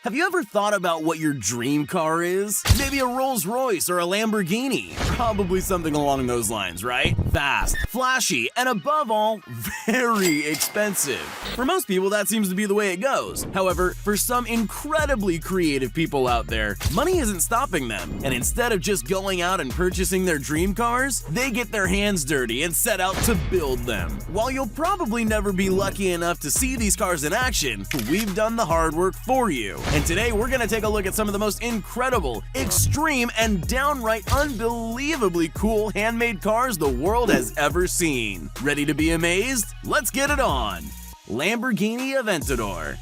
Have you ever thought about what your dream car is? Maybe a Rolls Royce or a Lamborghini. Probably something along those lines, right? Fast, flashy, and above all, very expensive. For most people, that seems to be the way it goes. However, for some incredibly creative people out there, money isn't stopping them. And instead of just going out and purchasing their dream cars, they get their hands dirty and set out to build them. While you'll probably never be lucky enough to see these cars in action, we've done the hard work for you. And today we're going to take a look at some of the most incredible, extreme, and downright unbelievably cool handmade cars the world has ever seen. Ready to be amazed? Let's get it on! Lamborghini Aventador.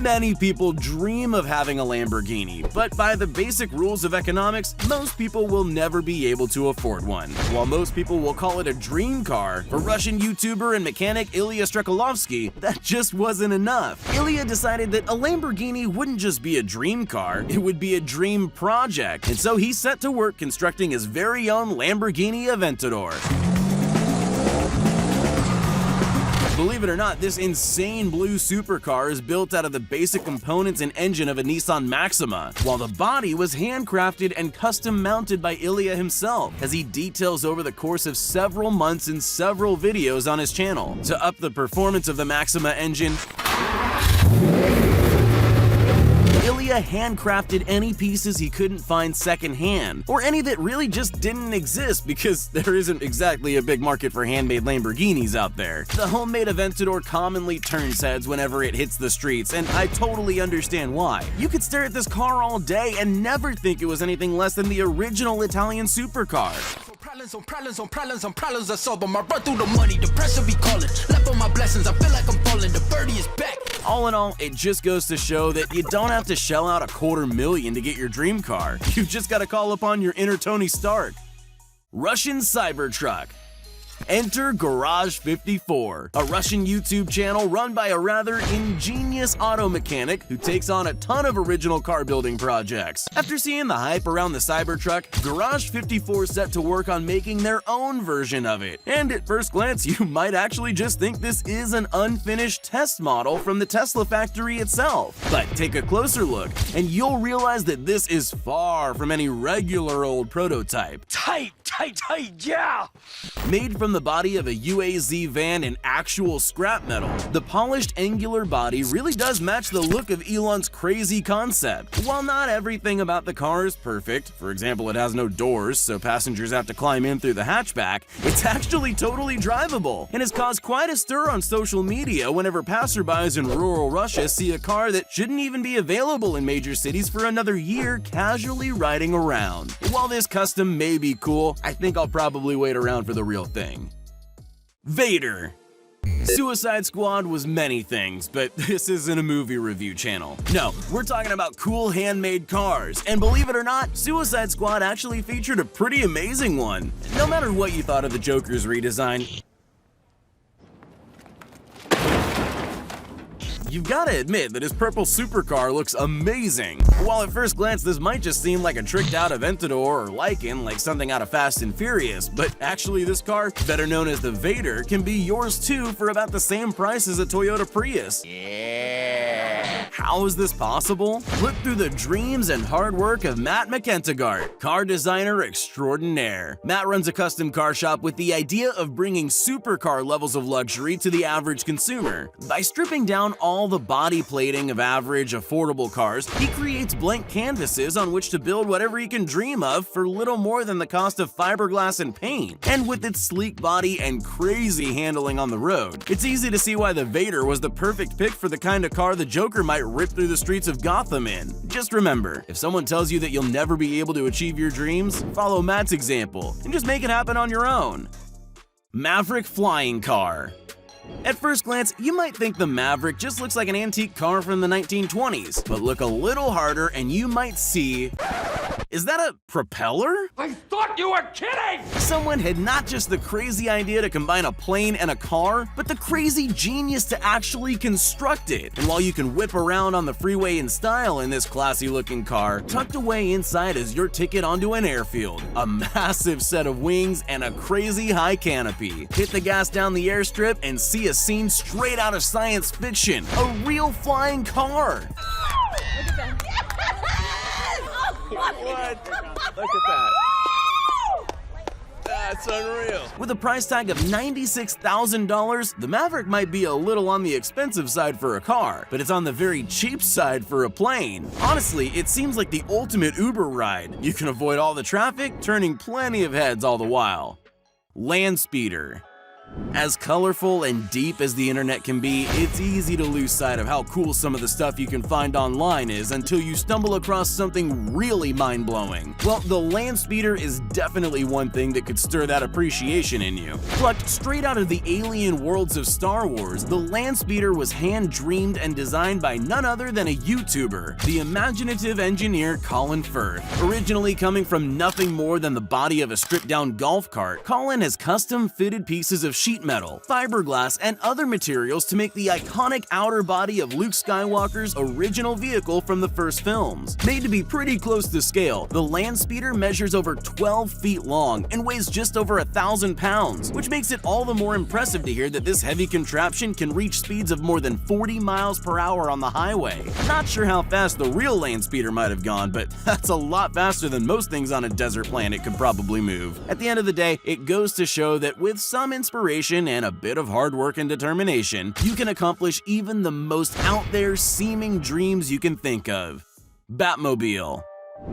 Many people dream of having a Lamborghini, but by the basic rules of economics, most people will never be able to afford one. While most people will call it a dream car, for Russian YouTuber and mechanic Ilya Strzelecki, that just wasn't enough. Ilya decided that a Lamborghini wouldn't just be a dream car, it would be a dream project, and so he set to work constructing his very own Lamborghini Aventador. Believe it or not, this insane blue supercar is built out of the basic components and engine of a Nissan Maxima, while the body was handcrafted and custom mounted by Ilya himself, as he details over the course of several months in several videos on his channel. To up the performance of the Maxima engine, Ilya handcrafted any pieces he couldn't find secondhand, or any that really just didn't exist because there isn't exactly a big market for handmade Lamborghinis out there. The homemade Aventador commonly turns heads whenever it hits the streets, and I totally understand why. You could stare at this car all day and never think it was anything less than the original Italian supercar. Problems I solve them. I run through the money, the pressure be calling. Left on my blessings, I feel like I'm falling. The birdie is back. All in all, it just goes to show that you don't have to shell out $250,000 to get your dream car. You've just got to call upon your inner Tony Stark. Russian Cybertruck. Enter Garage 54, a Russian YouTube channel run by a rather ingenious auto mechanic who takes on a ton of original car building projects. After seeing the hype around the Cybertruck, Garage 54 set to work on making their own version of it. And at first glance, you might actually just think this is an unfinished test model from the Tesla factory itself. But take a closer look, and you'll realize that this is far from any regular old prototype. Tight, yeah! Made from the body of a UAZ van in actual scrap metal, the polished angular body really does match the look of Elon's crazy concept. While not everything about the car is perfect, for example it has no doors so passengers have to climb in through the hatchback, it's actually totally drivable and has caused quite a stir on social media whenever passerbys in rural Russia see a car that shouldn't even be available in major cities for another year casually riding around. While this custom may be cool, I think I'll probably wait around for the real thing. Vader. Suicide Squad was many things, but this isn't a movie review channel. No, we're talking about cool handmade cars, and believe it or not, Suicide Squad actually featured a pretty amazing one. No matter what you thought of the Joker's redesign, you've gotta admit that his purple supercar looks amazing. While at first glance this might just seem like a tricked out Aventador or Lycan, like something out of Fast and Furious, but actually this car, better known as the Vader, can be yours too for about the same price as a Toyota Prius. How is this possible? Look through the dreams and hard work of Matt McEntegart, car designer extraordinaire. Matt runs a custom car shop with the idea of bringing supercar levels of luxury to the average consumer. By stripping down all the body plating of average, affordable cars, he creates blank canvases on which to build whatever he can dream of for little more than the cost of fiberglass and paint. And with its sleek body and crazy handling on the road, it's easy to see why the Vader was the perfect pick for the kind of car the Joker might rip through the streets of Gotham in. Just remember, if someone tells you that you'll never be able to achieve your dreams, follow Matt's example and just make it happen on your own. Maverick Flying Car. At first glance, you might think the Maverick just looks like an antique car from the 1920s, but look a little harder and you might see... Is that a propeller? I thought you were kidding! Someone had not just the crazy idea to combine a plane and a car, but the crazy genius to actually construct it. And while you can whip around on the freeway in style in this classy looking car, tucked away inside is your ticket onto an airfield, a massive set of wings, and a crazy high canopy. Hit the gas down the airstrip and see a scene straight out of science fiction, a real flying car. Look at that. What? Look at that. That's unreal. With a price tag of $96,000, the Maverick might be a little on the expensive side for a car, but it's on the very cheap side for a plane. Honestly, it seems like the ultimate Uber ride. You can avoid all the traffic, turning plenty of heads all the while. Land speeder. As colorful and deep as the internet can be, it's easy to lose sight of how cool some of the stuff you can find online is until you stumble across something really mind-blowing. Well, the land speeder is definitely one thing that could stir that appreciation in you. Plucked straight out of the alien worlds of Star Wars, the land speeder was hand-dreamed and designed by none other than a YouTuber, the imaginative engineer Colin Firth. Originally coming from nothing more than the body of a stripped-down golf cart, Colin has custom-fitted pieces of sheet metal, fiberglass, and other materials to make the iconic outer body of Luke Skywalker's original vehicle from the first films. Made to be pretty close to scale, the land speeder measures over 12 feet long and weighs just over 1,000 pounds, which makes it all the more impressive to hear that this heavy contraption can reach speeds of more than 40 miles per hour on the highway. Not sure how fast the real land speeder might have gone, but that's a lot faster than most things on a desert planet could probably move. At the end of the day, it goes to show that with some inspiration and a bit of hard work and determination, you can accomplish even the most out there seeming dreams you can think of. Batmobile.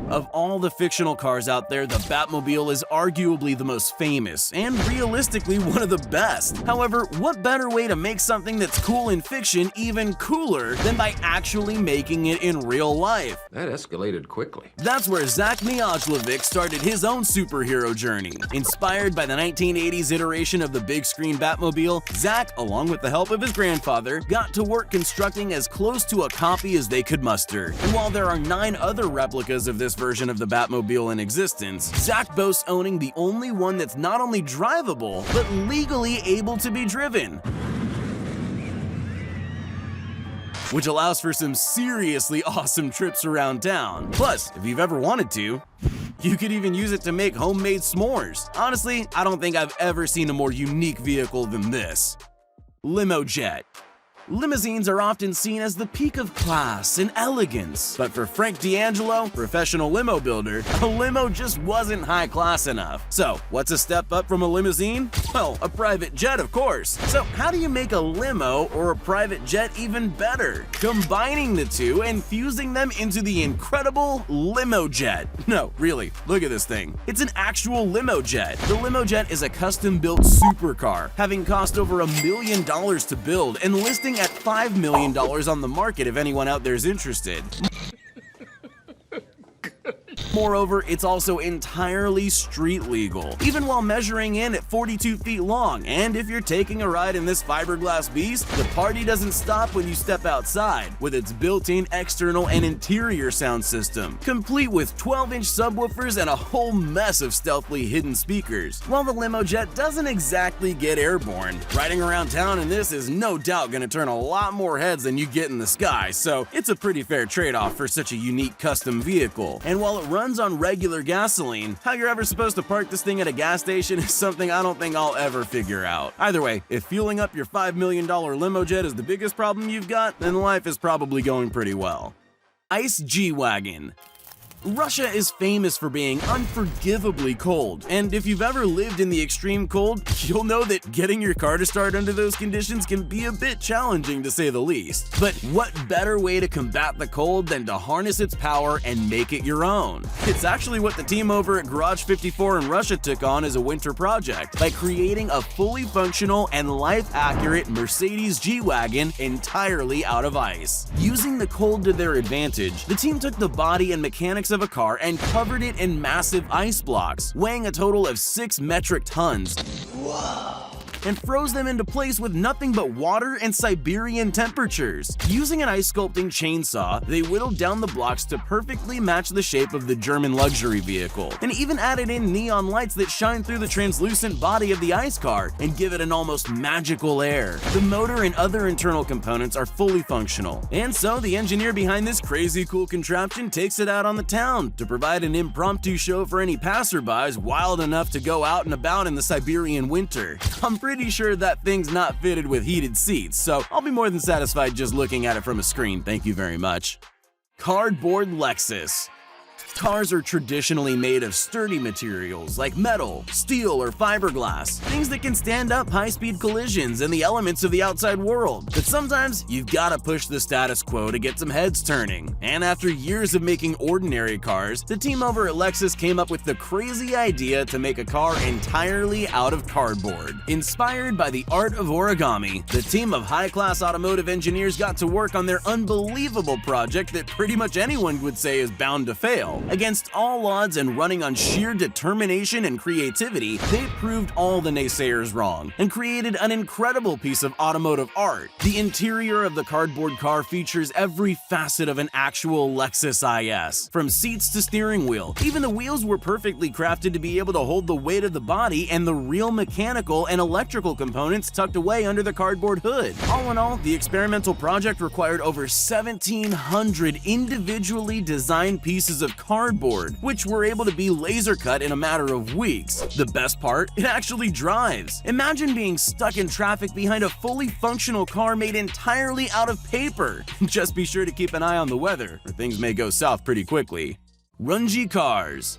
Of all the fictional cars out there, the Batmobile is arguably the most famous and realistically one of the best. However, what better way to make something that's cool in fiction even cooler than by actually making it in real life? That escalated quickly. That's where Zach Miajlovic started his own superhero journey. Inspired by the 1980s iteration of the big screen Batmobile, Zach, along with the help of his grandfather, got to work constructing as close to a copy as they could muster. And while there are 9 other replicas of this version of the Batmobile in existence, Zach boasts owning the only one that's not only drivable, but legally able to be driven, which allows for some seriously awesome trips around town. Plus, if you've ever wanted to, you could even use it to make homemade s'mores. Honestly, I don't think I've ever seen a more unique vehicle than this. Limo Jet. Limousines are often seen as the peak of class and elegance, but for Frank D'Angelo, professional limo builder, a limo just wasn't high class enough. So, what's a step up from a limousine? Well, a private jet, of course. So, how do you make a limo or a private jet even better? Combining the two and fusing them into the incredible Limo Jet. No, really, look at this thing. It's an actual limo jet. The Limo Jet is a custom-built supercar, having cost over $1 million to build and listing at $5 million on the market if anyone out there is interested. Moreover, it's also entirely street legal, even while measuring in at 42 feet long. And if you're taking a ride in this fiberglass beast, the party doesn't stop when you step outside, with its built-in external and interior sound system, complete with 12-inch subwoofers and a whole mess of stealthily hidden speakers. While the Limo Jet doesn't exactly get airborne, riding around town in this is no doubt going to turn a lot more heads than you get in the sky, so it's a pretty fair trade-off for such a unique custom vehicle. And while it runs on regular gasoline, how you're ever supposed to park this thing at a gas station is something I don't think I'll ever figure out. Either way, if fueling up your $5 million Limo Jet is the biggest problem you've got, then life is probably going pretty well. Ice Gwagen. Russia is famous for being unforgivably cold, and if you've ever lived in the extreme cold, you'll know that getting your car to start under those conditions can be a bit challenging to say the least. But what better way to combat the cold than to harness its power and make it your own? It's actually what the team over at Garage 54 in Russia took on as a winter project by creating a fully functional and life-accurate Mercedes G-Wagon entirely out of ice. Using the cold to their advantage, the team took the body and mechanics of a car and covered it in massive ice blocks, weighing a total of 6 metric tons. Whoa. And froze them into place with nothing but water and Siberian temperatures. Using an ice sculpting chainsaw, they whittled down the blocks to perfectly match the shape of the German luxury vehicle, and even added in neon lights that shine through the translucent body of the ice car and give it an almost magical air. The motor and other internal components are fully functional, and so the engineer behind this crazy cool contraption takes it out on the town to provide an impromptu show for any passerbys wild enough to go out and about in the Siberian winter. I'm pretty sure that thing's not fitted with heated seats, so I'll be more than satisfied just looking at it from a screen, thank you very much. Cardboard Lexus. Cars are traditionally made of sturdy materials like metal, steel, or fiberglass, things that can stand up high-speed collisions and the elements of the outside world. But sometimes you've gotta push the status quo to get some heads turning. And after years of making ordinary cars, the team over at Lexus came up with the crazy idea to make a car entirely out of cardboard. Inspired by the art of origami, the team of high-class automotive engineers got to work on their unbelievable project that pretty much anyone would say is bound to fail. Against all odds and running on sheer determination and creativity, they proved all the naysayers wrong and created an incredible piece of automotive art. The interior of the cardboard car features every facet of an actual Lexus IS, from seats to steering wheel. Even the wheels were perfectly crafted to be able to hold the weight of the body and the real mechanical and electrical components tucked away under the cardboard hood. All in all, the experimental project required over 1,700 individually designed pieces of cardboard, which were able to be laser cut in a matter of weeks. The best part? It actually drives. Imagine being stuck in traffic behind a fully functional car made entirely out of paper. Just be sure to keep an eye on the weather, or things may go south pretty quickly. Rungy Cars.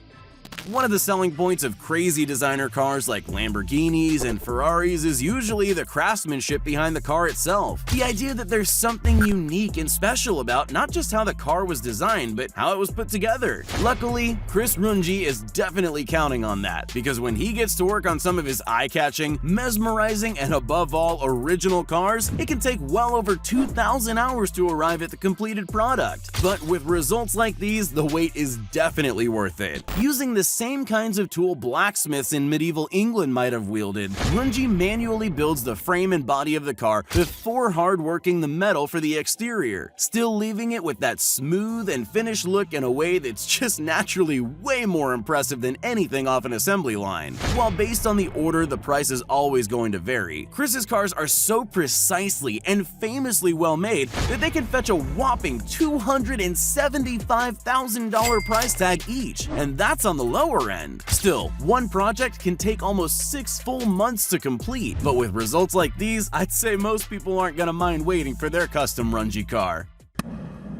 One of the selling points of crazy designer cars like Lamborghinis and Ferraris is usually the craftsmanship behind the car itself. The idea that there's something unique and special about not just how the car was designed, but how it was put together. Luckily, Chris Rungy is definitely counting on that, because when he gets to work on some of his eye-catching, mesmerizing, and above all, original cars, it can take well over 2,000 hours to arrive at the completed product. But with results like these, the wait is definitely worth it. Using the same kinds of tool blacksmiths in medieval England might have wielded, Rungy manually builds the frame and body of the car before hard-working the metal for the exterior, still leaving it with that smooth and finished look in a way that's just naturally way more impressive than anything off an assembly line. While based on the order, the price is always going to vary, Chris's cars are so precisely and famously well made that they can fetch a whopping $275,000 price tag each, and that's on the lower end. Still, one project can take almost 6 full months to complete, but with results like these, I'd say most people aren't gonna mind waiting for their custom Rungy car.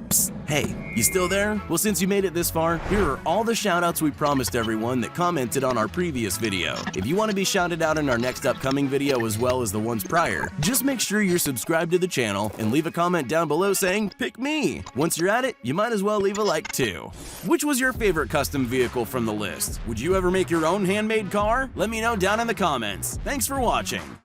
Psst, hey, you still there? Well, since you made it this far, here are all the shoutouts we promised everyone that commented on our previous video. If you want to be shouted out in our next upcoming video as well as the ones prior, just make sure you're subscribed to the channel and leave a comment down below saying, "Pick me." Once you're at it, you might as well leave a like too. Which was your favorite custom vehicle from the list? Would you ever make your own handmade car? Let me know down in the comments. Thanks for watching.